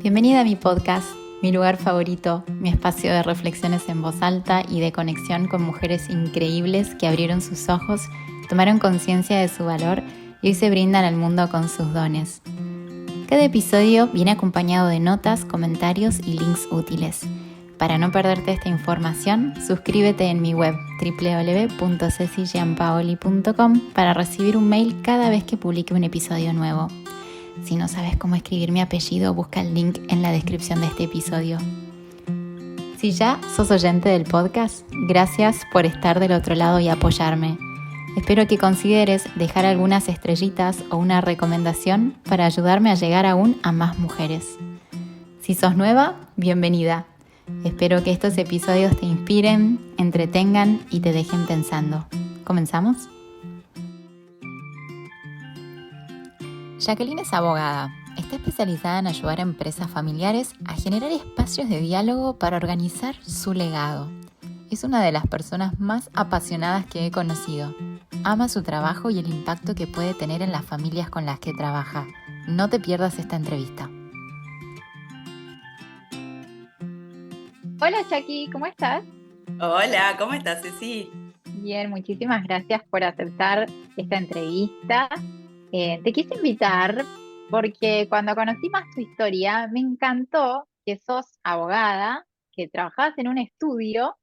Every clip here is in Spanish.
Bienvenida a mi podcast, mi lugar favorito, mi espacio de reflexiones en voz alta y de conexión con mujeres increíbles que abrieron sus ojos, tomaron conciencia de su valor y hoy se brindan al mundo con sus dones. Cada episodio viene acompañado de notas, comentarios y links útiles. Para no perderte esta información, suscríbete en mi web www.cecigianpaoli.com para recibir un mail cada vez que publique un episodio nuevo. Si no sabes cómo escribir mi apellido, busca el link en la descripción de este episodio. Si ya sos oyente del podcast, gracias por estar del otro lado y apoyarme. Espero que consideres dejar algunas estrellitas o una recomendación para ayudarme a llegar aún a más mujeres. Si sos nueva, bienvenida. Espero que estos episodios te inspiren, entretengan y te dejen pensando. ¿Comenzamos? Jacqueline es abogada. Está especializada en ayudar a empresas familiares a generar espacios de diálogo para organizar su legado. Es una de las personas más apasionadas que he conocido. Ama su trabajo y el impacto que puede tener en las familias con las que trabaja. No te pierdas esta entrevista. Hola Jackie, ¿cómo estás? Hola, ¿cómo estás, Ceci? Bien, muchísimas gracias por aceptar esta entrevista. Te quise invitar porque cuando conocí más tu historia me encantó que sos abogada, que trabajabas en un estudio,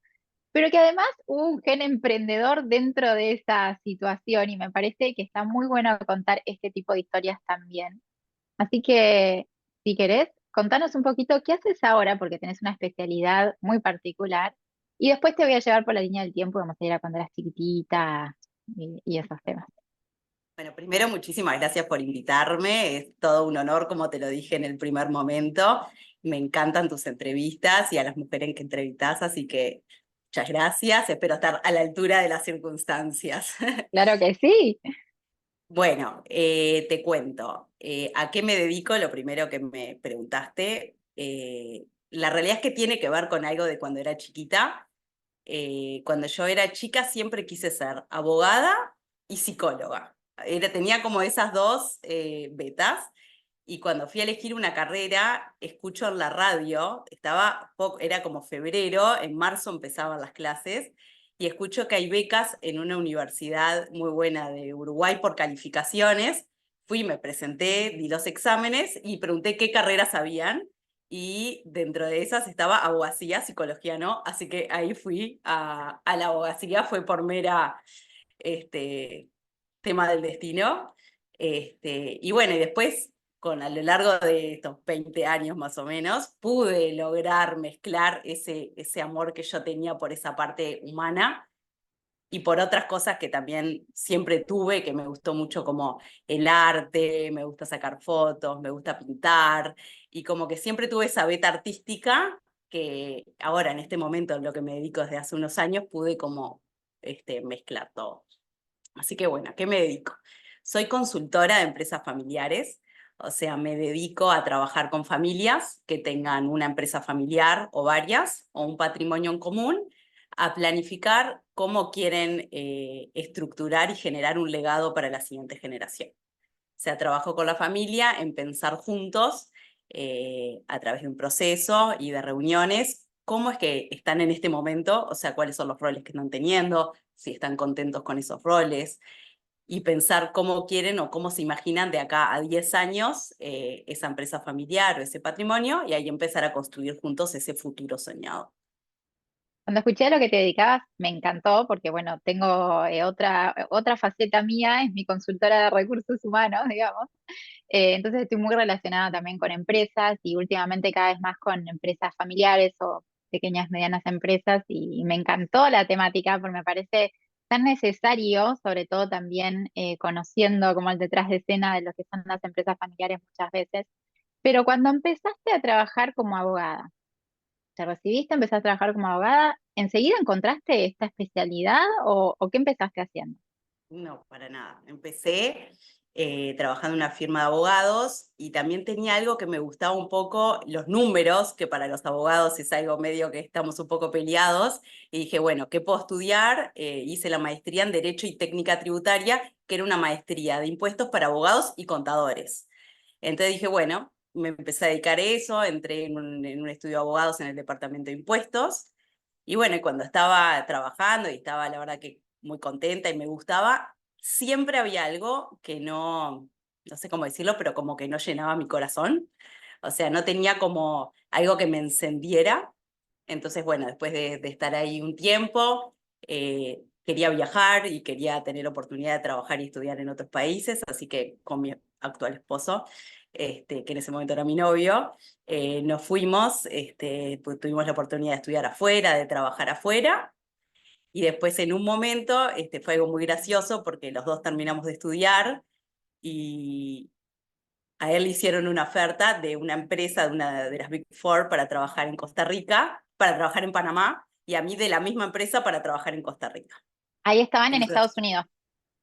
pero que además hubo un gen emprendedor dentro de esa situación y me parece que está muy bueno contar este tipo de historias también. Así que, si querés, contanos un poquito qué haces ahora, porque tenés una especialidad muy particular, y después te voy a llevar por la línea del tiempo, vamos a ir a cuando eras chiquitita y esos temas. Bueno, primero, muchísimas gracias por invitarme. Es todo un honor, como te lo dije en el primer momento. Me encantan tus entrevistas y a las mujeres que entrevistas, así que muchas gracias. Espero estar a la altura de las circunstancias. Claro que sí. Bueno, te cuento. ¿A qué me dedico? Lo primero que me preguntaste. La realidad es que tiene que ver con algo de cuando era chiquita. Cuando yo era chica siempre quise ser abogada y psicóloga. Tenía como esas dos betas. Y cuando fui a elegir una carrera, escucho en la radio, era como febrero, en marzo empezaban las clases, y escucho que hay becas en una universidad muy buena de Uruguay por calificaciones. Fui, me presenté, di los exámenes y pregunté qué carreras habían. Y dentro de esas estaba abogacía, psicología no, así que ahí fui a la abogacía, fue por mera tema del destino. Y bueno, y después, a lo largo de estos 20 años más o menos, pude lograr mezclar ese amor que yo tenía por esa parte humana y por otras cosas que también siempre tuve, que me gustó mucho, como el arte, me gusta sacar fotos, me gusta pintar, y como que siempre tuve esa beta artística que ahora en este momento, en lo que me dedico desde hace unos años, pude como mezclar todo. Así que bueno, ¿a qué me dedico? Soy consultora de empresas familiares, o sea, me dedico a trabajar con familias que tengan una empresa familiar o varias, o un patrimonio en común, a planificar cómo quieren estructurar y generar un legado para la siguiente generación. O sea, trabajo con la familia en pensar juntos, a través de un proceso y de reuniones, cómo es que están en este momento, o sea, cuáles son los roles que están teniendo, si están contentos con esos roles, y pensar cómo quieren o cómo se imaginan de acá a 10 años esa empresa familiar o ese patrimonio, y ahí empezar a construir juntos ese futuro soñado. Cuando escuché a lo que te dedicabas, me encantó porque, bueno, tengo otra faceta mía, es mi consultora de recursos humanos, digamos. Entonces estoy muy relacionada también con empresas y últimamente cada vez más con empresas familiares o pequeñas, medianas empresas y me encantó la temática porque me parece tan necesario, sobre todo también conociendo como el detrás de escena de lo que son las empresas familiares muchas veces. Pero cuando empezaste a trabajar como abogada, te recibiste, empezaste a trabajar como abogada, ¿enseguida encontraste esta especialidad o qué empezaste haciendo? No, para nada. Empecé trabajando en una firma de abogados y también tenía algo que me gustaba un poco, los números, que para los abogados es algo medio que estamos un poco peleados. Y dije, bueno, ¿qué puedo estudiar? Hice la maestría en Derecho y Técnica Tributaria, que era una maestría de impuestos para abogados y contadores. Entonces dije, bueno, me empecé a dedicar a eso, entré en un estudio de abogados en el departamento de impuestos, y bueno, y cuando estaba trabajando y estaba la verdad que muy contenta y me gustaba, siempre había algo que no sé cómo decirlo, pero como que no llenaba mi corazón. O sea, no tenía como algo que me encendiera. Entonces, bueno, después de estar ahí un tiempo, quería viajar y quería tener oportunidad de trabajar y estudiar en otros países, así que con mi actual esposo, que en ese momento era mi novio, nos fuimos, pues tuvimos la oportunidad de estudiar afuera, de trabajar afuera, y después en un momento fue algo muy gracioso porque los dos terminamos de estudiar y a él le hicieron una oferta de una empresa, de una de las Big Four, para trabajar en Costa Rica, para trabajar en Panamá, y a mí de la misma empresa para trabajar en Costa Rica. Ahí estaban en Entonces, Estados Unidos,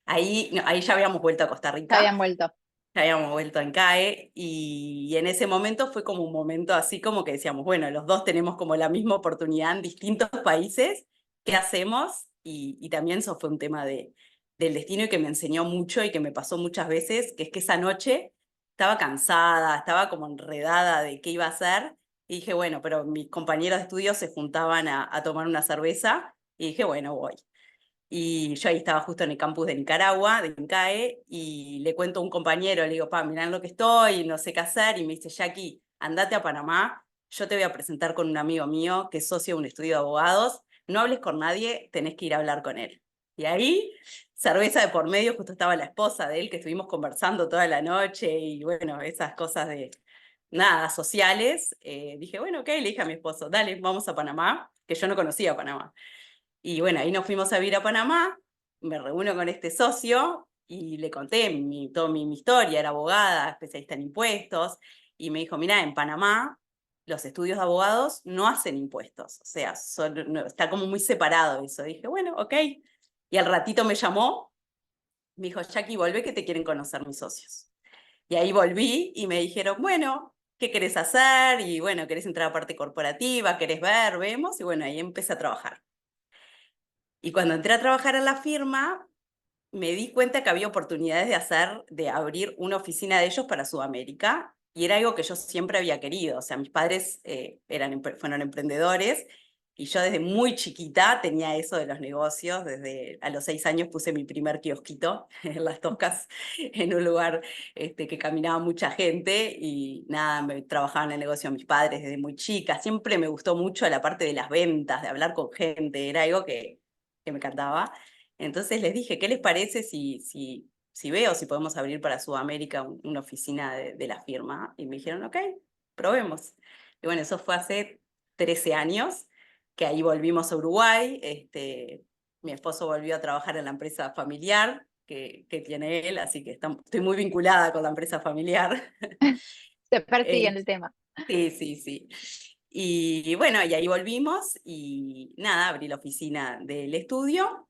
ahí, no, ahí ya habíamos vuelto a Costa se Rica, habían vuelto. ya habíamos vuelto en CAE, y en ese momento fue como un momento así como que decíamos, bueno, los dos tenemos como la misma oportunidad en distintos países, ¿qué hacemos? Y también eso fue un tema del destino y que me enseñó mucho y que me pasó muchas veces, que es que esa noche estaba cansada, estaba como enredada de qué iba a hacer, y dije, bueno, pero mis compañeros de estudio se juntaban a tomar una cerveza, y dije, bueno, voy. Y yo ahí estaba justo en el campus de Nicaragua, de INCAE, y le cuento a un compañero, le digo, pa, mirá en lo que estoy, no sé qué hacer, y me dice, Jackie, andate a Panamá, yo te voy a presentar con un amigo mío que es socio de un estudio de abogados, no hables con nadie, tenés que ir a hablar con él. Y ahí, cerveza de por medio, justo estaba la esposa de él, que estuvimos conversando toda la noche, y bueno, esas cosas de, nada, sociales. Dije, bueno, ok, le dije a mi esposo, dale, vamos a Panamá, que yo no conocía Panamá. Y bueno, ahí nos fuimos a vivir a Panamá, me reúno con este socio y le conté toda mi historia, era abogada, especialista en impuestos, y me dijo, mira, en Panamá los estudios de abogados no hacen impuestos, o sea, está como muy separado eso. Dije, bueno, ok. Y al ratito me llamó, me dijo, Jackie, volvé que te quieren conocer mis socios. Y ahí volví y me dijeron, bueno, ¿qué querés hacer? Y bueno, ¿querés entrar a parte corporativa? ¿Querés ver? Vemos. Y bueno, ahí empecé a trabajar. Y cuando entré a trabajar en la firma, me di cuenta que había oportunidades de abrir una oficina de ellos para Sudamérica, y era algo que yo siempre había querido. O sea, mis padres fueron emprendedores, y yo desde muy chiquita tenía eso de los negocios. Desde a los 6 años puse mi primer kiosquito en Las Toscas, en un lugar que caminaba mucha gente, y nada, trabajaba en el negocio de mis padres desde muy chica. Siempre me gustó mucho la parte de las ventas, de hablar con gente, era algo que me encantaba. Entonces les dije, ¿qué les parece si veo si podemos abrir para Sudamérica una oficina de la firma? Y me dijeron, ok, probemos. Y bueno, eso fue hace 13 años, que ahí volvimos a Uruguay. Mi esposo volvió a trabajar en la empresa familiar que tiene él, así que estoy muy vinculada con la empresa familiar. Se persiguen Eh, el tema. sí, sí, sí. Y bueno, y ahí volvimos y nada, abrí la oficina del estudio,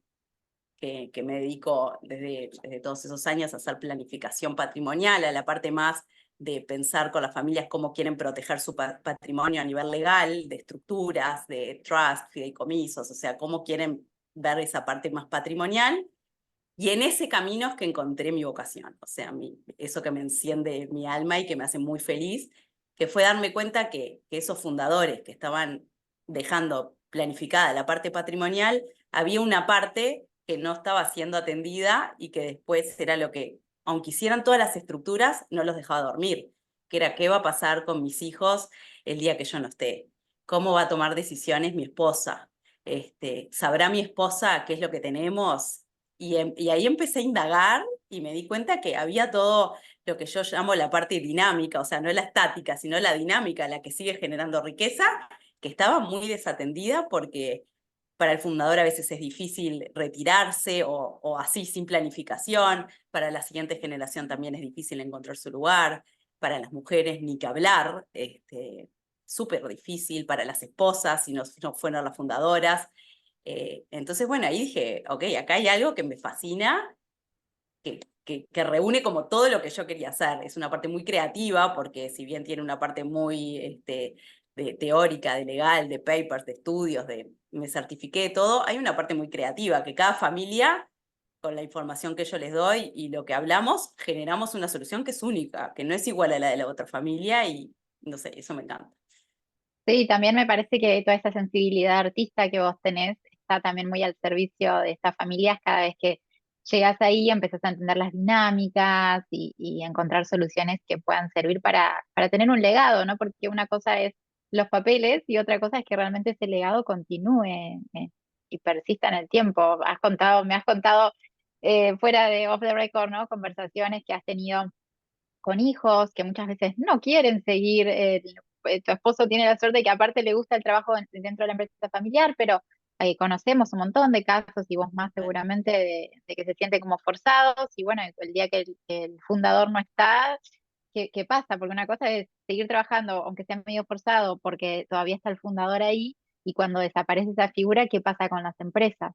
que me dedico desde todos esos años a hacer planificación patrimonial, a la parte más de pensar con las familias cómo quieren proteger su patrimonio a nivel legal, de estructuras, de trust, fideicomisos, o sea, cómo quieren ver esa parte más patrimonial. Y en ese camino es que encontré mi vocación, o sea, eso que me enciende mi alma y que me hace muy feliz, que fue darme cuenta que esos fundadores que estaban dejando planificada la parte patrimonial, había una parte que no estaba siendo atendida y que después era lo que, aunque hicieran todas las estructuras, no los dejaba dormir, que era qué va a pasar con mis hijos el día que yo no esté, cómo va a tomar decisiones mi esposa, ¿sabrá mi esposa qué es lo que tenemos? Y ahí empecé a indagar y me di cuenta que había todo lo que yo llamo la parte dinámica, o sea, no la estática, sino la dinámica, la que sigue generando riqueza, que estaba muy desatendida porque para el fundador a veces es difícil retirarse o así sin planificación, para la siguiente generación también es difícil encontrar su lugar, para las mujeres ni que hablar, súper difícil, para las esposas si no fueron las fundadoras. Entonces, bueno, ahí dije, ok, acá hay algo que me fascina, que reúne como todo lo que yo quería hacer. Es una parte muy creativa, porque si bien tiene una parte muy teórica, de legal, de papers, de estudios, me certifiqué de todo, hay una parte muy creativa, que cada familia con la información que yo les doy y lo que hablamos, generamos una solución que es única, que no es igual a la de la otra familia y no sé, eso me encanta. Sí, también me parece que toda esa sensibilidad artista que vos tenés está también muy al servicio de estas familias cada vez que llegas ahí, empezás a entender las dinámicas y encontrar soluciones que puedan servir para tener un legado, ¿no? Porque una cosa es los papeles y otra cosa es que realmente ese legado continúe y persista en el tiempo. Me has contado fuera de off the record, ¿no? Conversaciones que has tenido con hijos que muchas veces no quieren seguir. Tu esposo tiene la suerte de que aparte le gusta el trabajo dentro de la empresa familiar, pero conocemos un montón de casos y vos más seguramente de que se sienten como forzados y bueno, el día que el fundador no está, ¿qué pasa? Porque una cosa es seguir trabajando, aunque sea medio forzado, porque todavía está el fundador ahí y cuando desaparece esa figura, ¿qué pasa con las empresas?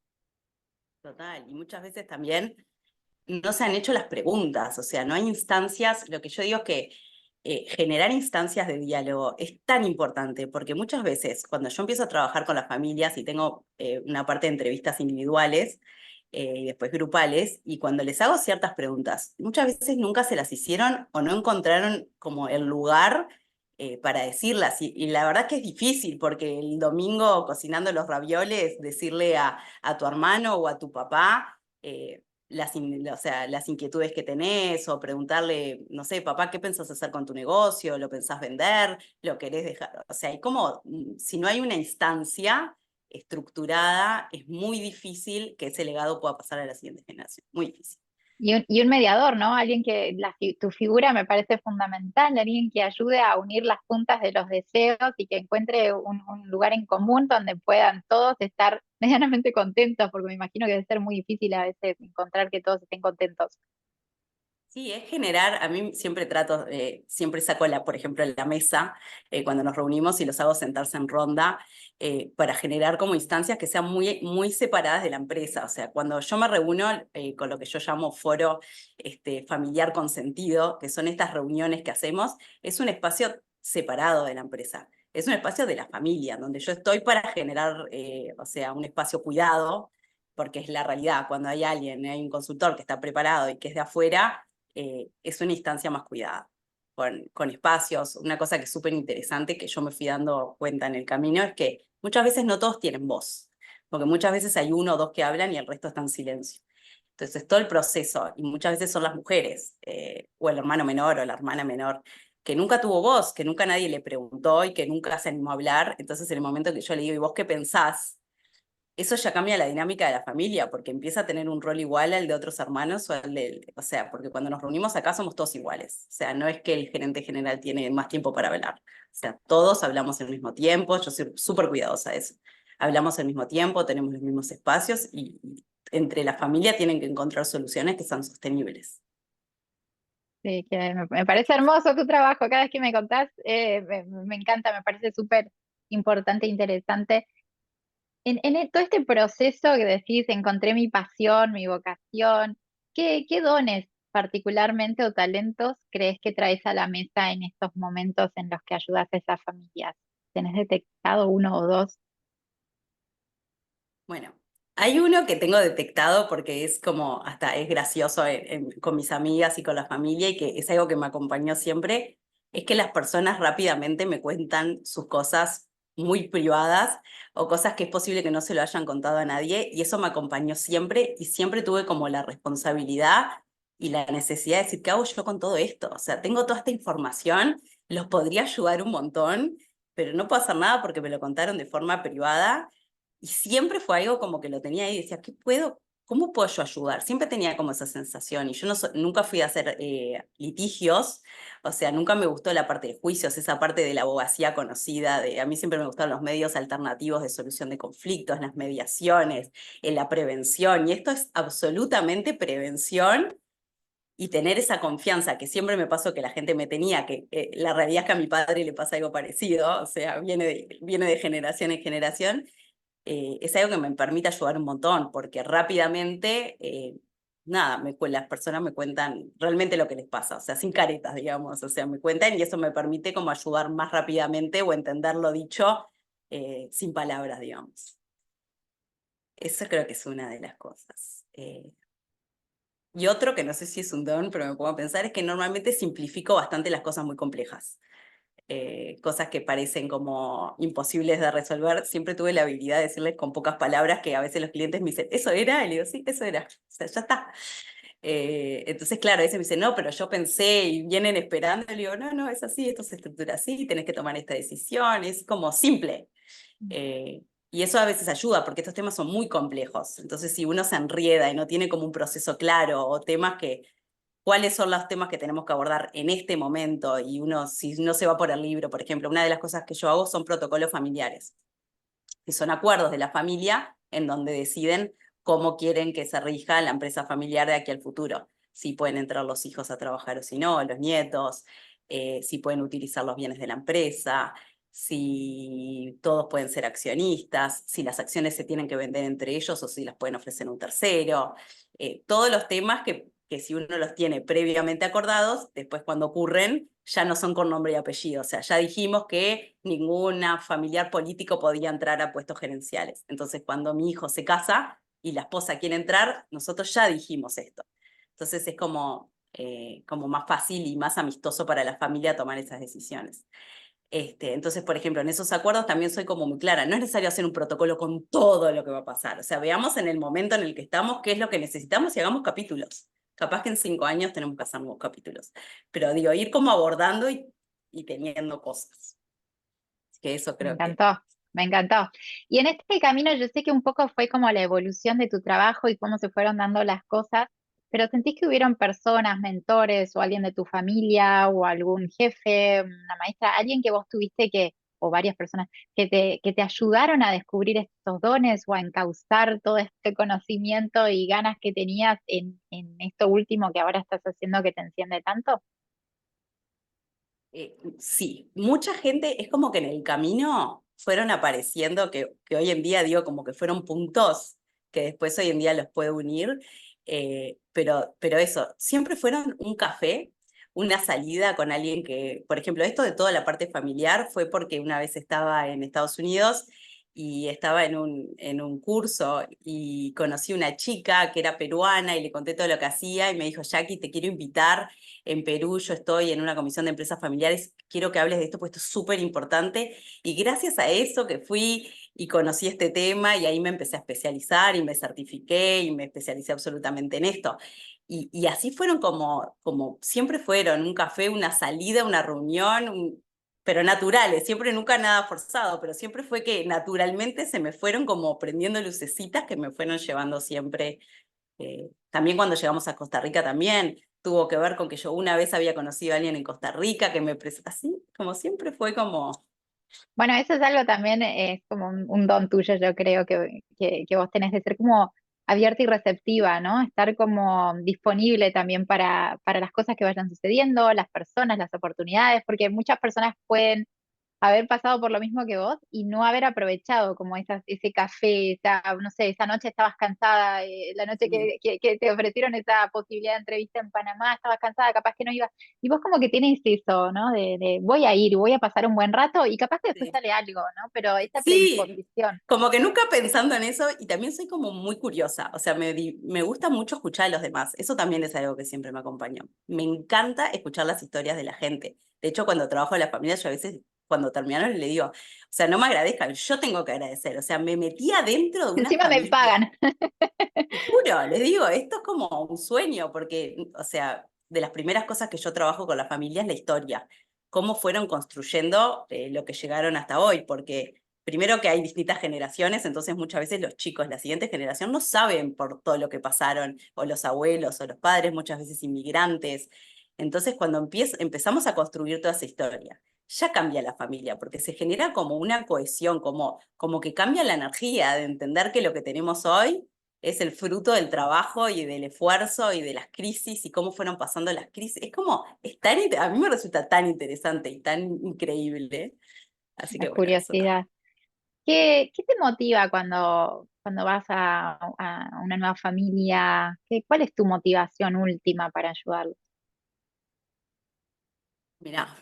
Total, y muchas veces también no se han hecho las preguntas, o sea, no hay instancias, lo que yo digo es que generar instancias de diálogo es tan importante, porque muchas veces cuando yo empiezo a trabajar con las familias y tengo una parte de entrevistas individuales y después grupales, y cuando les hago ciertas preguntas, muchas veces nunca se las hicieron o no encontraron como el lugar para decirlas, y la verdad que es difícil, porque el domingo cocinando los ravioles, decirle a tu hermano o a tu papá, o sea, las inquietudes que tenés, o preguntarle, no sé, papá, ¿qué pensás hacer con tu negocio? ¿Lo pensás vender? ¿Lo querés dejar? O sea, hay como, si no hay una instancia estructurada, es muy difícil que ese legado pueda pasar a la siguiente generación. Muy difícil. Y un mediador, ¿no? Alguien que tu figura me parece fundamental, alguien que ayude a unir las puntas de los deseos y que encuentre un lugar en común donde puedan todos estar medianamente contentos, porque me imagino que debe ser muy difícil a veces encontrar que todos estén contentos. Sí, es generar, a mí siempre trato, siempre saco por ejemplo, la mesa cuando nos reunimos y los hago sentarse en ronda para generar como instancias que sean muy, muy separadas de la empresa. O sea, cuando yo me reúno con lo que yo llamo foro familiar consentido, que son estas reuniones que hacemos, es un espacio separado de la empresa. Es un espacio de la familia, donde yo estoy para generar, o sea, un espacio cuidado, porque es la realidad. Cuando hay alguien, hay un consultor que está preparado y que es de afuera, es una instancia más cuidada, con espacios. Una cosa que es súper interesante, que yo me fui dando cuenta en el camino, es que muchas veces no todos tienen voz, porque muchas veces hay uno o dos que hablan y el resto está en silencio. Entonces, todo el proceso, y muchas veces son las mujeres, o el hermano menor o la hermana menor, que nunca tuvo voz, que nunca nadie le preguntó y que nunca se animó a hablar. Entonces, en el momento que yo le digo, ¿y vos qué pensás? Eso ya cambia la dinámica de la familia, porque empieza a tener un rol igual al de otros hermanos o al de, o sea, porque cuando nos reunimos acá somos todos iguales. O sea, no es que el gerente general tiene más tiempo para hablar. O sea, todos hablamos al mismo tiempo, yo soy súper cuidadosa de eso. Hablamos al mismo tiempo, tenemos los mismos espacios y entre la familia tienen que encontrar soluciones que sean sostenibles. Sí, que me parece hermoso tu trabajo, cada vez que me contás, me encanta, me parece súper importante e interesante. En todo este proceso que decís, encontré mi pasión, mi vocación, ¿qué dones particularmente o talentos crees que traes a la mesa en estos momentos en los que ayudas a esas familias? ¿Tenés detectado uno o dos? Bueno, hay uno que tengo detectado porque es como, hasta es gracioso con mis amigas y con la familia y que es algo que me acompañó siempre, es que las personas rápidamente me cuentan sus cosas muy privadas o cosas que es posible que no se lo hayan contado a nadie y eso me acompañó siempre y siempre tuve como la responsabilidad y la necesidad de decir, ¿qué hago yo con todo esto? O sea, tengo toda esta información, los podría ayudar un montón, pero no puedo hacer nada porque me lo contaron de forma privada y siempre fue algo como que lo tenía ahí y decía, cómo puedo yo ayudar? Siempre tenía como esa sensación y yo nunca fui a hacer litigios, o sea, nunca me gustó la parte de juicios, esa parte de la abogacía conocida, a mí siempre me gustaron los medios alternativos de solución de conflictos, las mediaciones, la prevención, y esto es absolutamente prevención y tener esa confianza que siempre me pasó que la gente me tenía, que la realidad es que a mi padre le pasa algo parecido, o sea, viene de generación en generación, es algo que me permite ayudar un montón, porque rápidamente, nada, las personas me cuentan realmente lo que les pasa, o sea, sin caretas, digamos, o sea, me cuentan y eso me permite como ayudar más rápidamente o entender lo dicho sin palabras, digamos. Eso creo que es una de las cosas. Y otro que no sé si es un don, pero me pongo a pensar, es que normalmente simplifico bastante las cosas muy complejas. Cosas que parecen como imposibles de resolver. Siempre tuve la habilidad de decirles con pocas palabras que a veces los clientes me dicen, ¿eso era? Y le digo, sí, eso era. O sea, ya está. Entonces, claro, a veces me dicen, no, pero yo pensé y vienen esperando. Y le digo, no, no, es así, esto se estructura así, tenés que tomar esta decisión. Es como simple. Eh, y eso a veces ayuda porque estos temas son muy complejos. Entonces, si uno se enrieda y no tiene como un proceso claro o temas que cuáles son los temas que tenemos que abordar en este momento y uno, si no se va por el libro, por ejemplo, una de las cosas que yo hago son protocolos familiares, que son acuerdos de la familia en donde deciden cómo quieren que se rija la empresa familiar de aquí al futuro. Si pueden entrar los hijos a trabajar o si no, los nietos, si pueden utilizar los bienes de la empresa, si todos pueden ser accionistas, si las acciones se tienen que vender entre ellos o si las pueden ofrecer a un tercero. Todos los temas que si uno los tiene previamente acordados, después cuando ocurren ya no son con nombre y apellido. O sea, ya dijimos que ninguna familiar político podía entrar a puestos gerenciales. Entonces, cuando mi hijo se casa y la esposa quiere entrar, nosotros ya dijimos esto. Entonces es como más fácil y más amistoso para la familia tomar esas decisiones. Entonces, por ejemplo, en esos acuerdos también soy como muy clara. No es necesario hacer un protocolo con todo lo que va a pasar. O sea, veamos en el momento en el que estamos qué es lo que necesitamos y hagamos capítulos. Capaz que en 5 años tenemos que hacer nuevos capítulos. Pero digo, ir como abordando y teniendo cosas. Que eso Me creo que... encantó, me encantó. Y en este camino yo sé que un poco fue como la evolución de tu trabajo y cómo se fueron dando las cosas, pero ¿sentís que hubieron personas, mentores o alguien de tu familia o algún jefe, una maestra, alguien que vos tuviste que, o varias personas, que te ayudaron a descubrir estos dones o a encauzar todo este conocimiento y ganas que tenías en esto último que ahora estás haciendo que te enciende tanto? Sí, mucha gente, es como que en el camino fueron apareciendo, que hoy en día digo como que fueron puntos que después hoy en día los puedo unir, pero eso, siempre fueron un café, una salida con alguien que, por ejemplo, esto de toda la parte familiar fue porque una vez estaba en Estados Unidos y estaba en un curso y conocí una chica que era peruana y le conté todo lo que hacía y me dijo, Jackie, te quiero invitar en Perú, yo estoy en una comisión de empresas familiares, quiero que hables de esto, pues esto es súper importante. Y gracias a eso que fui y conocí este tema y ahí me empecé a especializar y me certifiqué y me especialicé absolutamente en esto. Y así fueron como siempre fueron, un café, una salida, una reunión, pero naturales, siempre nunca nada forzado, pero siempre fue que naturalmente se me fueron como prendiendo lucecitas que me fueron llevando siempre también cuando llegamos a Costa Rica también tuvo que ver con que yo una vez había conocido a alguien en Costa Rica que me presentó así, como siempre fue como... Bueno, eso es algo también, es como un don tuyo, yo creo que vos tenés de ser como abierta y receptiva, ¿no? Estar como disponible también para las cosas que vayan sucediendo, las personas, las oportunidades, porque muchas personas pueden haber pasado por lo mismo que vos y no haber aprovechado como ese café, no sé, esa noche estabas cansada, la noche que te ofrecieron esa posibilidad de entrevista en Panamá, estabas cansada, capaz que no ibas, y vos como que tienes eso, ¿no? De voy a ir, voy a pasar un buen rato y capaz que después Sí, sale algo, ¿no? Pero esa sí, predisposición. como que nunca pensando en eso y también soy como muy curiosa, o sea, me gusta mucho escuchar a los demás, eso también es algo que siempre me acompañó. Me encanta escuchar las historias de la gente. De hecho, cuando trabajo en la familia, yo a veces, cuando terminaron, le digo, o sea, no me agradezcan, yo tengo que agradecer, o sea, me metí adentro de una Encima me familia. pagan. Te juro, les digo, esto es como un sueño, porque, o sea, de las primeras cosas que yo trabajo con la familia es la historia, cómo fueron construyendo lo que llegaron hasta hoy, porque primero que hay distintas generaciones, entonces muchas veces los chicos, la siguiente generación, no saben por todo lo que pasaron, o los abuelos, o los padres, muchas veces inmigrantes. Entonces, cuando empezamos a construir toda esa historia, ya cambia la familia, porque se genera como una cohesión, como que cambia la energía de entender que lo que tenemos hoy es el fruto del trabajo y del esfuerzo y de las crisis y cómo fueron pasando las crisis. Es como, a mí me resulta tan interesante y tan increíble. Así La que bueno, eso también. curiosidad. ¿Qué te motiva cuando vas a una nueva familia? ¿Cuál es tu motivación última para ayudarlos? Mirá,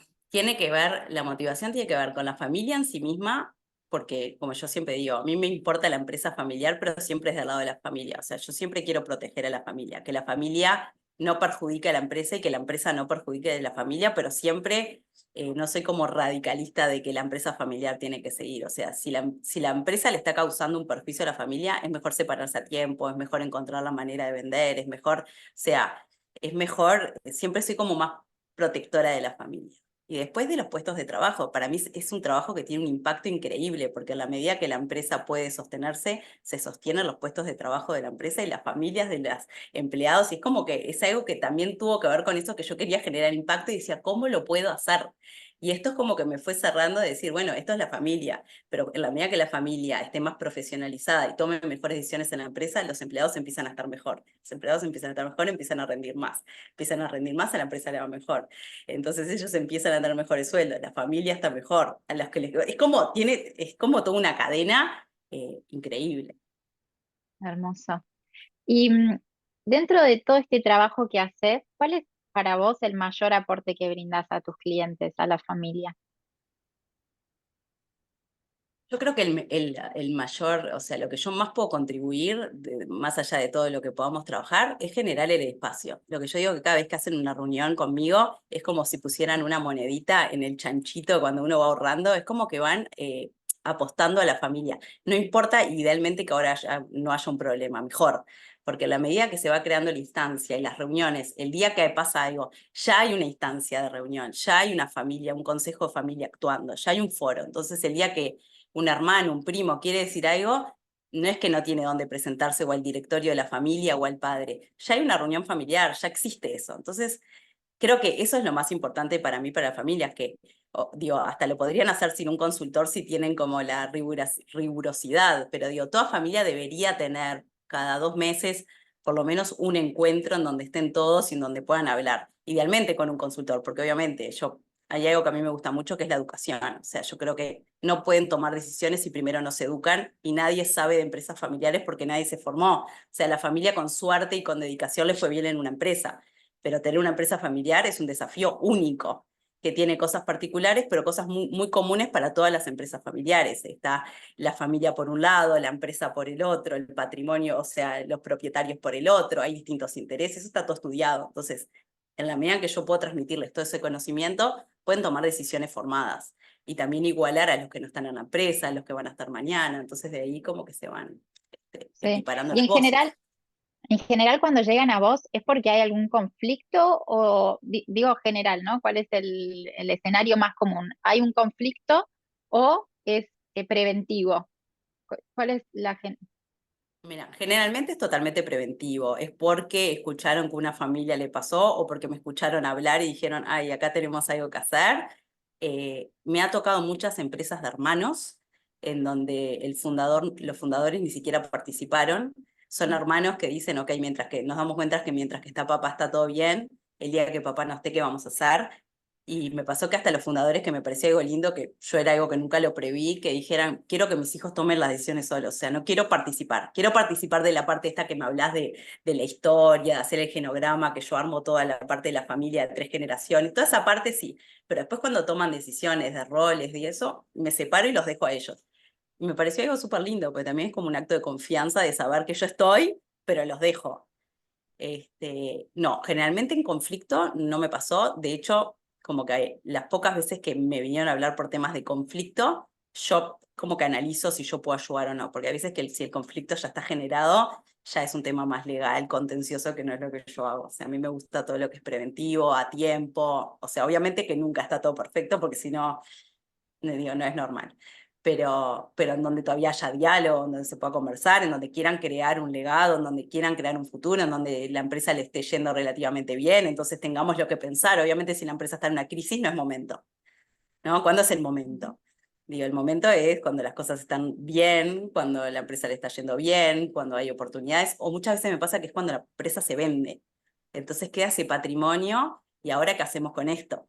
la motivación tiene que ver con la familia en sí misma, porque como yo siempre digo, a mí me importa la empresa familiar, pero siempre es del lado de la familia. O sea, yo siempre quiero proteger a la familia, que la familia no perjudique a la empresa y que la empresa no perjudique a la familia, pero siempre no soy como radicalista de que la empresa familiar tiene que seguir. O sea, si la empresa le está causando un perjuicio a la familia, es mejor separarse a tiempo, es mejor encontrar la manera de vender, es mejor, o sea, es mejor, siempre soy como más protectora de la familia. Y después de los puestos de trabajo, para mí es un trabajo que tiene un impacto increíble, porque a la medida que la empresa puede sostenerse, se sostienen los puestos de trabajo de la empresa y las familias de los empleados, y es como que es algo que también tuvo que ver con eso que yo quería generar impacto y decía, ¿cómo lo puedo hacer? Y esto es como que me fue cerrando de decir, bueno, esto es la familia, pero en la medida que la familia esté más profesionalizada y tome mejores decisiones en la empresa, los empleados empiezan a estar mejor. Los empleados empiezan a estar mejor, empiezan a rendir más, a la empresa le va mejor. Entonces ellos empiezan a tener mejores sueldos, la familia está mejor, a los que es como toda una cadena increíble. Hermoso. Y dentro de todo este trabajo que haces, ¿cuál es para vos el mayor aporte que brindas a tus clientes, a la familia? Yo creo que el mayor, o sea, lo que yo más puedo contribuir, más allá de todo lo que podamos trabajar, es generar el espacio. Lo que yo digo que cada vez que hacen una reunión conmigo, es como si pusieran una monedita en el chanchito cuando uno va ahorrando, es como que van apostando a la familia. No importa, idealmente, que ahora no haya un problema, mejor. Porque a la medida que se va creando la instancia y las reuniones, el día que pasa algo, ya hay una instancia de reunión, ya hay una familia, un consejo de familia actuando, ya hay un foro. Entonces, el día que un hermano, un primo quiere decir algo, no es que no tiene dónde presentarse o al directorio de la familia o al padre. Ya hay una reunión familiar, ya existe eso. Entonces, creo que eso es lo más importante para mí, para las familias, que, digo, hasta lo podrían hacer sin un consultor si tienen como la rigurosidad, pero digo, toda familia debería tener cada 2 meses por lo menos un encuentro en donde estén todos y en donde puedan hablar. Idealmente con un consultor, porque obviamente hay algo que a mí me gusta mucho, que es la educación. O sea, yo creo que no pueden tomar decisiones si primero no se educan, y nadie sabe de empresas familiares porque nadie se formó. O sea, la familia con suerte y con dedicación le fue bien en una empresa, pero tener una empresa familiar es un desafío único, que tiene cosas particulares, pero cosas muy, muy comunes para todas las empresas familiares. Está la familia por un lado, la empresa por el otro, el patrimonio, o sea, los propietarios por el otro, hay distintos intereses, eso está todo estudiado. Entonces, en la medida que yo puedo transmitirles todo ese conocimiento, pueden tomar decisiones formadas y también igualar a los que no están en la empresa, a los que van a estar mañana. Entonces, de ahí como que se van Sí. equiparando Y las voces. en general, cuando llegan a vos, ¿es porque hay algún conflicto o digo general, ¿no? ¿Cuál es el escenario más común? ¿Hay un conflicto o es preventivo? ¿Cuál es la Mira, generalmente es totalmente preventivo, es porque escucharon que una familia le pasó o porque me escucharon hablar y dijeron, ay, acá tenemos algo que hacer. Me ha tocado muchas empresas de hermanos en donde los fundadores ni siquiera participaron. Son hermanos que dicen, ok, mientras que nos damos cuenta que mientras que está papá está todo bien, el día que papá no esté, ¿qué vamos a hacer? Y me pasó que hasta los fundadores, que me parecía algo lindo, que yo era algo que nunca lo preví, que dijeran, quiero que mis hijos tomen las decisiones solos, o sea, no quiero participar de la parte esta que me hablas de la historia, de hacer el genograma, que yo armo toda la parte de la familia de 3 generaciones, toda esa parte sí, pero después cuando toman decisiones de roles y eso, me separo y los dejo a ellos. Y me pareció algo súper lindo, porque también es como un acto de confianza de saber que yo estoy, pero los dejo. No, generalmente en conflicto no me pasó. De hecho, como que las pocas veces que me vinieron a hablar por temas de conflicto, yo como que analizo si yo puedo ayudar o no, porque a veces que si el conflicto ya está generado, ya es un tema más legal, contencioso, que no es lo que yo hago. O sea, a mí me gusta todo lo que es preventivo, a tiempo. O sea, obviamente que nunca está todo perfecto, porque si no, digo, no es normal. Pero en donde todavía haya diálogo, en donde se pueda conversar, en donde quieran crear un legado, en donde quieran crear un futuro, en donde la empresa le esté yendo relativamente bien, entonces tengamos lo que pensar. Obviamente, si la empresa está en una crisis, no es momento, ¿no? ¿Cuándo es el momento? Digo, el momento es cuando las cosas están bien, cuando la empresa le está yendo bien, cuando hay oportunidades, o muchas veces me pasa que es cuando la empresa se vende. Entonces queda ese patrimonio, y ahora qué hacemos con esto.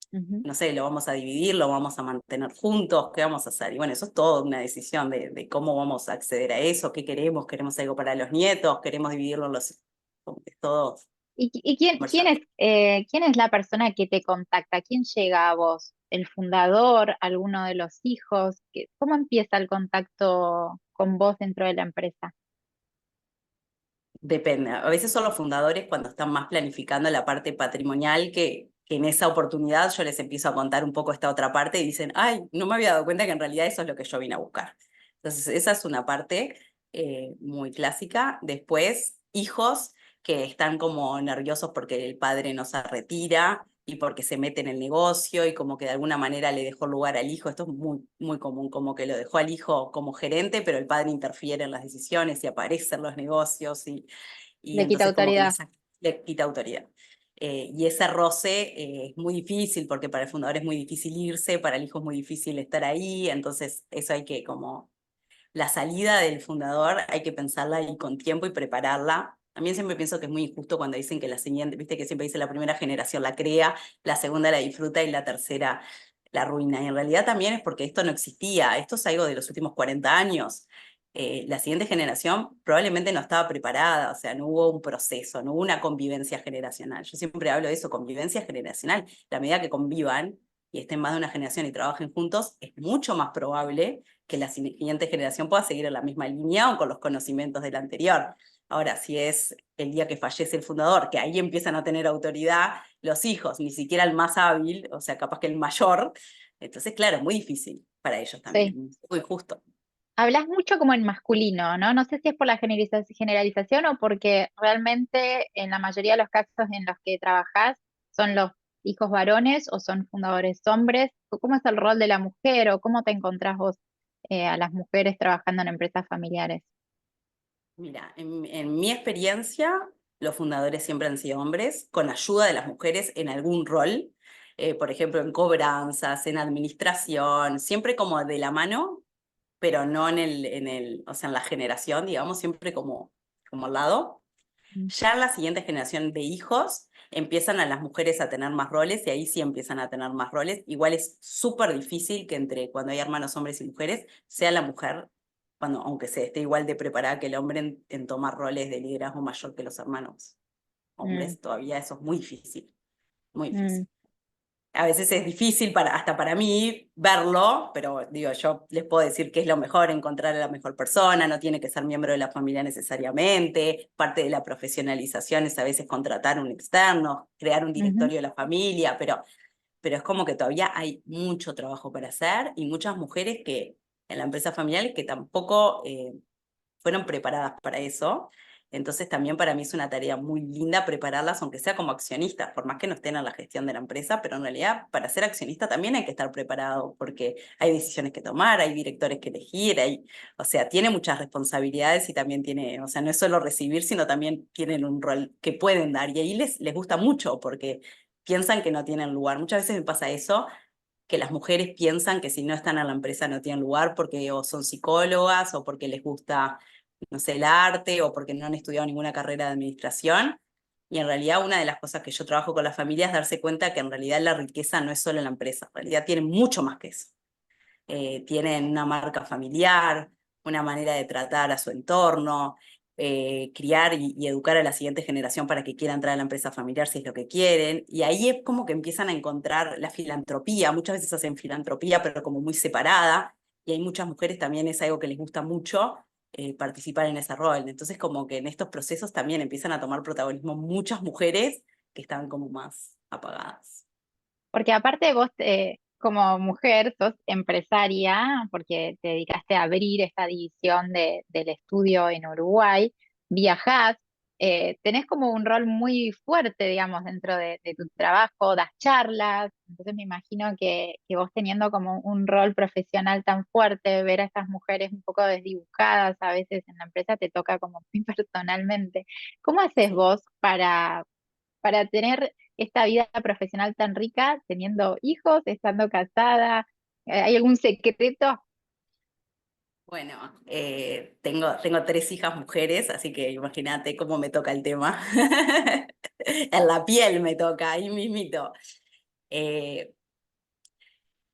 Ujú. No sé, lo vamos a dividir, lo vamos a mantener juntos, ¿qué vamos a hacer? Y bueno, eso es toda una decisión de cómo vamos a acceder a eso, qué queremos algo para los nietos, queremos dividirlo en los, como que todo. y quién es la persona que te contacta? ¿Quién llega a vos? ¿El fundador? ¿Alguno de los hijos? ¿Cómo empieza el contacto con vos dentro de la empresa? Depende. A veces son los fundadores cuando están más planificando la parte patrimonial que en esa oportunidad yo les empiezo a contar un poco esta otra parte y dicen, ay, no me había dado cuenta que en realidad eso es lo que yo vine a buscar. Entonces, esa es una parte muy clásica. Después, hijos que están como nerviosos porque el padre no se retira y porque se mete en el negocio y como que de alguna manera le dejó lugar al hijo. Esto es muy, muy común, como que lo dejó al hijo como gerente, pero el padre interfiere en las decisiones y aparece en los negocios y Le quita entonces como que autoridad. le quita autoridad. Y ese roce es muy difícil porque para el fundador es muy difícil irse, para el hijo es muy difícil estar ahí, entonces eso hay que como la salida del fundador hay que pensarla y con tiempo y prepararla. También siempre pienso que es muy injusto cuando dicen que la siguiente, viste que siempre dice la primera generación la crea, la segunda la disfruta y la tercera la arruina. Y en realidad también es porque esto no existía, esto es algo de los últimos 40 años. La siguiente generación probablemente no estaba preparada, o sea, no hubo un proceso, no hubo una convivencia generacional. Yo siempre hablo de eso, convivencia generacional. La medida que convivan y estén más de una generación y trabajen juntos, es mucho más probable que la siguiente generación pueda seguir en la misma línea o con los conocimientos del anterior. Ahora, si es el día que fallece el fundador, que ahí empiezan a tener autoridad los hijos, ni siquiera el más hábil, o sea, capaz que el mayor, entonces, claro, es muy difícil para ellos Sí. también, muy justo. Hablas mucho como en masculino, ¿no? No sé si es por la generalización o porque realmente en la mayoría de los casos en los que trabajás son los hijos varones o son fundadores hombres. ¿Cómo es el rol de la mujer o cómo te encontrás vos a las mujeres trabajando en empresas familiares? Mira, en mi experiencia, los fundadores siempre han sido hombres, con ayuda de las mujeres en algún rol, por ejemplo, en cobranzas, en administración, siempre como de la mano, pero no o sea, en la generación, digamos, siempre como al lado. Mm. Ya en la siguiente generación de hijos empiezan a las mujeres a tener más roles y ahí sí empiezan a tener más roles. Igual es súper difícil que entre cuando hay hermanos hombres y mujeres sea la mujer, cuando, aunque se esté igual de preparada que el hombre en tomar roles de liderazgo mayor que los hermanos Mm, hombres, todavía eso es muy difícil, muy difícil. mm. A veces es difícil hasta para mí verlo, pero digo, yo les puedo decir que es lo mejor, encontrar a la mejor persona, no tiene que ser miembro de la familia necesariamente, parte de la profesionalización es a veces contratar un externo, crear un Ujú. directorio de la familia, pero es como que todavía hay mucho trabajo para hacer y muchas mujeres que en la empresa familiar que tampoco fueron preparadas para eso. Entonces también para mí es una tarea muy linda prepararlas, aunque sea como accionistas, por más que no estén en la gestión de la empresa, pero en realidad para ser accionista también hay que estar preparado porque hay decisiones que tomar, hay directores que elegir, o sea, tiene muchas responsabilidades y también tiene, o sea, no es solo recibir, sino también tienen un rol que pueden dar y ahí les gusta mucho porque piensan que no tienen lugar. Muchas veces me pasa eso, que las mujeres piensan que si no están en la empresa no tienen lugar porque o son psicólogas o porque les gusta, no sé, el arte o porque no han estudiado ninguna carrera de administración. Y en realidad una de las cosas que yo trabajo con las familias es darse cuenta que en realidad la riqueza no es solo en la empresa, en realidad tienen mucho más que eso. Tienen una marca familiar, una manera de tratar a su entorno, criar y educar a la siguiente generación para que quiera entrar a la empresa familiar si es lo que quieren. Y ahí es como que empiezan a encontrar la filantropía. Muchas veces hacen filantropía, pero como muy separada. Y hay muchas mujeres también es algo que les gusta mucho. Participar en ese rol. Entonces, como que en estos procesos también empiezan a tomar protagonismo muchas mujeres que están como más apagadas. Porque aparte vos, como mujer, sos empresaria, porque te dedicaste a abrir esta división del estudio en Uruguay, viajás, tenés como un rol muy fuerte, digamos, dentro de tu trabajo, das charlas, entonces me imagino que vos teniendo como un rol profesional tan fuerte, ver a estas mujeres un poco desdibujadas a veces en la empresa te toca como muy personalmente. ¿Cómo haces Sí. vos para tener esta vida profesional tan rica, teniendo hijos, estando casada? ¿Hay algún secreto? Bueno, tengo tres hijas mujeres, así que imagínate cómo me toca el tema. En la piel me toca, ahí mismito. Eh,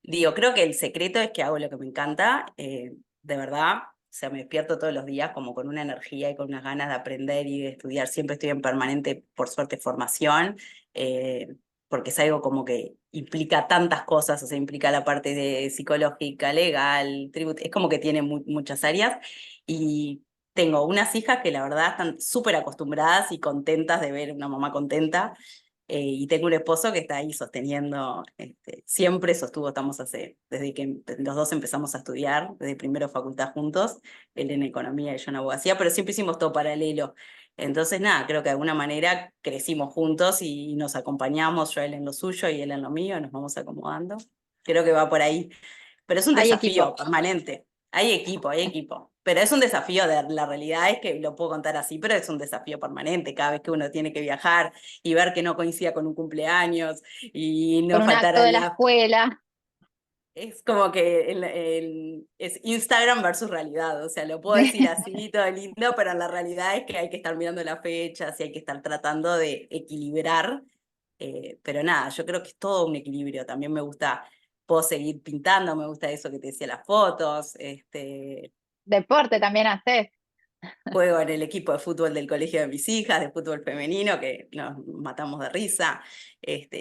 Digo, creo que el secreto es que hago lo que me encanta, de verdad. sea, me despierto todos los días como con una energía y con unas ganas de aprender y de estudiar. Siempre estoy en permanente, por suerte, formación, porque es algo como que implica tantas cosas, o sea, implica la parte de psicológica, legal, es como que tiene muchas áreas. Y tengo unas hijas que la verdad están súper acostumbradas y contentas de ver una mamá contenta. Y tengo un esposo que está ahí sosteniendo, siempre sostuvo, desde que los dos empezamos a estudiar, desde primero facultad juntos, él en economía y yo en abogacía, pero siempre hicimos todo paralelo. Entonces, nada, creo que de alguna manera crecimos juntos y nos acompañamos, yo él en lo suyo y él en lo mío, nos vamos acomodando. Creo que va por ahí. Pero es un Hay desafío equipo. permanente. Hay equipo, hay equipo. Pero es un desafío, la realidad es que lo puedo contar así, pero es un desafío permanente cada vez que uno tiene que viajar y ver que no coincida con un cumpleaños y Con no un faltar acto a de la la... escuela. Es como que es Instagram versus realidad, o sea, lo puedo decir así, todo lindo, pero la realidad es que hay que estar mirando las fechas y hay que estar tratando de equilibrar. Pero nada, yo creo que es todo un equilibrio. También me gusta, puedo seguir pintando, me gusta eso que te decía, las fotos, Deporte también haces. juego en el equipo de fútbol del colegio de mis hijas, de fútbol femenino, que nos matamos de risa.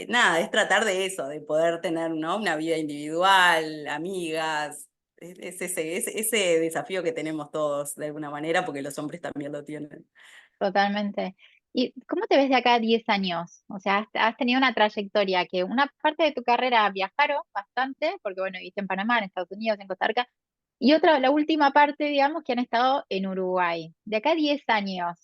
Nada, es tratar de eso, de poder tener, ¿no?, una vida individual, amigas. Ese desafío que tenemos todos de alguna manera, porque los hombres también lo tienen. Totalmente. ¿Y cómo te ves de acá a 10 años? O sea, has tenido una trayectoria que una parte de tu carrera viajaron bastante, porque bueno, viviste en Panamá, en Estados Unidos, en Costa Rica, y otra, la última parte, digamos, que han estado en Uruguay. De acá a 10 años,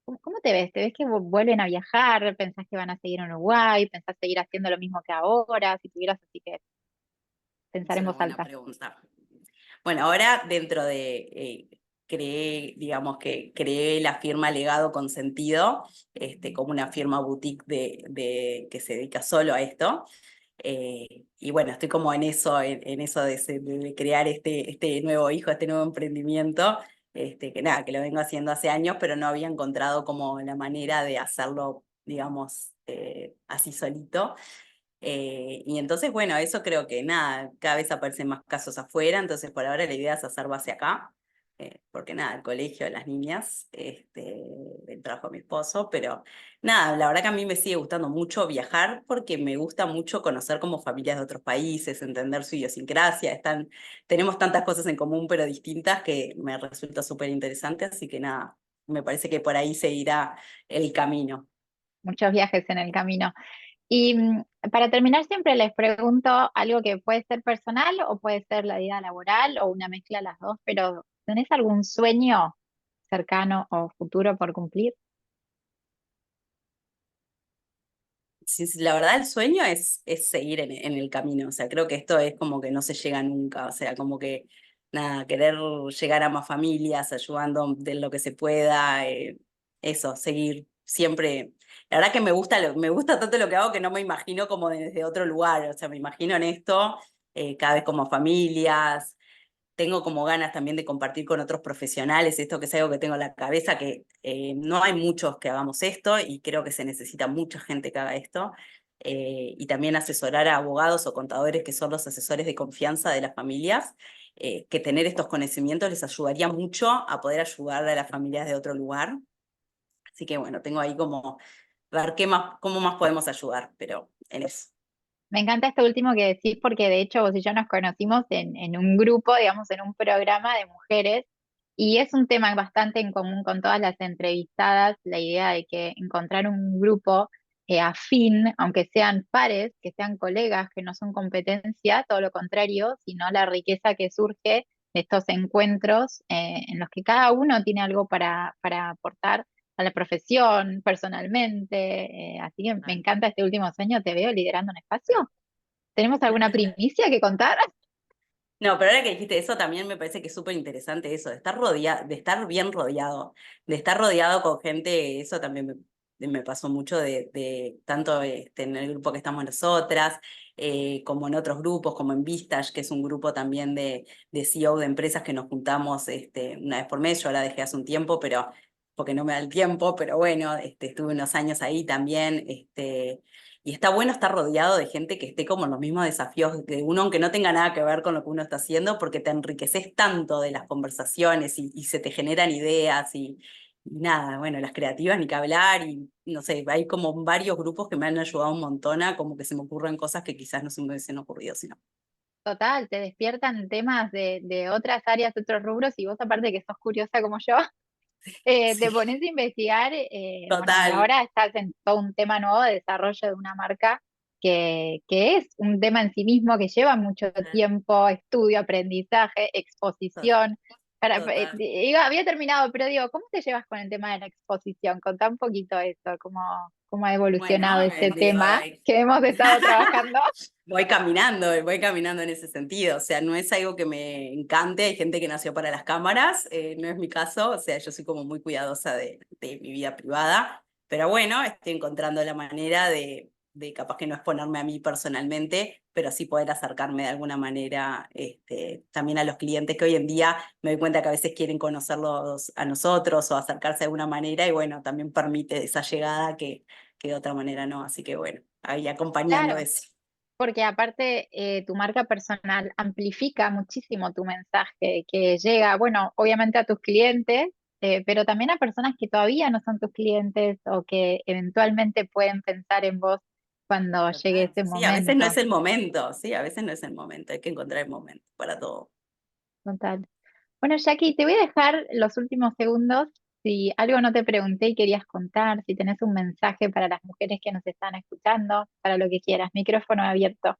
¿cómo te ves? ¿Te ves que vuelven a viajar? ¿Pensás que van a seguir en Uruguay? ¿Pensás seguir haciendo lo mismo que ahora? Si tuvieras así que pensar Es en una voz buena alta. pregunta. Bueno, ahora dentro de, creé, digamos que creé la firma Legado Consentido, como una firma boutique que se dedica solo a esto. Y bueno, estoy como en eso, en eso de crear este nuevo hijo, este nuevo emprendimiento, que nada, que lo vengo haciendo hace años, pero no había encontrado como la manera de hacerlo, digamos, así solito. Y entonces, bueno, eso creo que nada, cada vez aparecen más casos afuera, entonces por ahora la idea es hacer base acá, porque nada, el colegio de las niñas, el trabajo de mi esposo, pero nada, la verdad que a mí me sigue gustando mucho viajar porque me gusta mucho conocer como familias de otros países, entender su idiosincrasia, tenemos tantas cosas en común pero distintas que me resulta súper interesante, así que nada, me parece que por ahí seguirá el camino. Muchos viajes en el camino. Y para terminar, siempre les pregunto algo que puede ser personal o puede ser la vida laboral o una mezcla de las dos, pero ¿tenés algún sueño cercano o futuro por cumplir? Sí, sí, la verdad el sueño es seguir en el camino, o sea, creo que esto es como que no se llega nunca, o sea, como que nada, querer llegar a más familias, ayudando de lo que se pueda, eso, seguir siempre. La verdad que me gusta tanto lo que hago que no me imagino como desde otro lugar, o sea, me imagino en esto, cada vez como familias, tengo como ganas también de compartir con otros profesionales, esto que es algo que tengo en la cabeza, que no hay muchos que hagamos esto y creo que se necesita mucha gente que haga esto. Y también asesorar a abogados o contadores que son los asesores de confianza de las familias, que tener estos conocimientos les ayudaría mucho a poder ayudar a las familias de otro lugar. Así que bueno, tengo ahí como ver cómo más podemos ayudar, pero en eso. Me encanta esto último que decís porque de hecho vos y yo nos conocimos en un grupo, digamos, en un programa de mujeres y es un tema bastante en común con todas las entrevistadas, la idea de que encontrar un grupo afín, aunque sean pares, que sean colegas, que no son competencia, todo lo contrario, sino la riqueza que surge de estos encuentros en los que cada uno tiene algo para aportar a la profesión, personalmente. Así que me encanta este último sueño, te veo liderando un espacio. ¿Tenemos alguna primicia que contar? No, pero ahora que dijiste eso, también me parece que es súper interesante eso, de estar rodeado, de estar bien rodeado, de estar rodeado con gente, eso también me pasó mucho tanto en el grupo que estamos nosotras, como en otros grupos, como en Vistage, que es un grupo también de CEO de empresas que nos juntamos una vez por mes. Yo ahora dejé hace un tiempo, porque no me da el tiempo, pero bueno, estuve unos años ahí también, y está bueno estar rodeado de gente que esté como en los mismos desafíos de uno, aunque no tenga nada que ver con lo que uno está haciendo, porque te enriqueces tanto de las conversaciones y se te generan ideas y nada, bueno, las creativas ni que hablar y no sé, hay como varios grupos que me han ayudado un montón a como que se me ocurran cosas que quizás no se me hubiesen ocurrido, sino. Total, te despiertan temas de otras áreas, de otros rubros, y vos aparte que sos curiosa como yo, te Sí, pones a investigar, bueno, y total. ahora estás en todo un tema nuevo de desarrollo de una marca que es un tema en sí mismo que lleva mucho tiempo, estudio, aprendizaje, Total, exposición. total. Había terminado, pero digo, ¿cómo te llevas con el tema de la exposición? Contá un poquito eso, cómo ha evolucionado Bueno, ese digo, tema que hemos estado trabajando. voy caminando en ese sentido. O sea, no es algo que me encante. Hay gente que nació para las cámaras, no es mi caso. O sea, yo soy como muy cuidadosa de mi vida privada. Pero bueno, estoy encontrando la manera de capaz que no exponerme a mí personalmente, pero sí poder acercarme de alguna manera también a los clientes que hoy en día me doy cuenta que a veces quieren conocerlos a nosotros o acercarse de alguna manera y bueno, también permite esa llegada que de otra manera no. Así que bueno, ahí acompañando Claro. eso. Porque aparte tu marca personal amplifica muchísimo tu mensaje que llega, bueno, obviamente a tus clientes, pero también a personas que todavía no son tus clientes o que eventualmente pueden pensar en vos cuando llegue Total. ese Sí, a veces no momento. es el momento, sí, a veces no es el momento, hay que encontrar el momento para todo. Total. Bueno, Jackie, te voy a dejar los últimos segundos. Si algo no te pregunté y querías contar, si tenés un mensaje para las mujeres que nos están escuchando, para lo que quieras, micrófono abierto.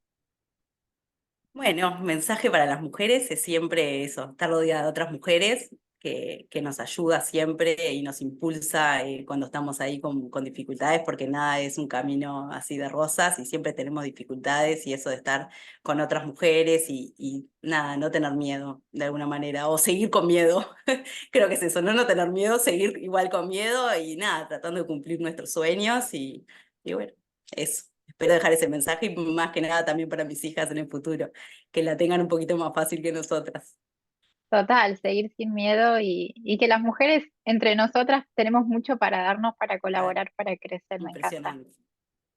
Bueno, mensaje para las mujeres es siempre eso, estar rodeada de otras mujeres que nos ayuda siempre y nos impulsa cuando estamos ahí con dificultades, porque nada es un camino así de rosas y siempre tenemos dificultades y eso de estar con otras mujeres y nada, no tener miedo de alguna manera o seguir con miedo. Creo que es eso, no tener miedo, seguir igual con miedo y nada, tratando de cumplir nuestros sueños y bueno, eso. Espero dejar ese mensaje y más que nada también para mis hijas en el futuro, que la tengan un poquito más fácil que nosotras. Total, seguir sin miedo y que las mujeres entre nosotras tenemos mucho para darnos, para Tal, colaborar, para crecer, me encanta. impresionante.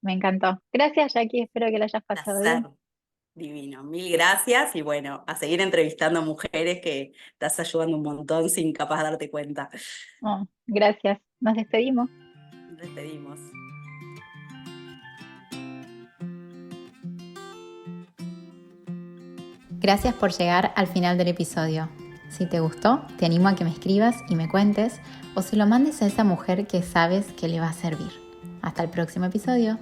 Me encantó. Gracias, Jackie, espero que la hayas pasado Placer, bien. divino. Mil gracias y bueno, a seguir entrevistando mujeres que estás ayudando un montón sin capaz darte cuenta. Oh, gracias. Nos despedimos. Despedimos. Gracias por llegar al final del episodio. Si te gustó, te animo a que me escribas y me cuentes o se lo mandes a esa mujer que sabes que le va a servir. Hasta el próximo episodio.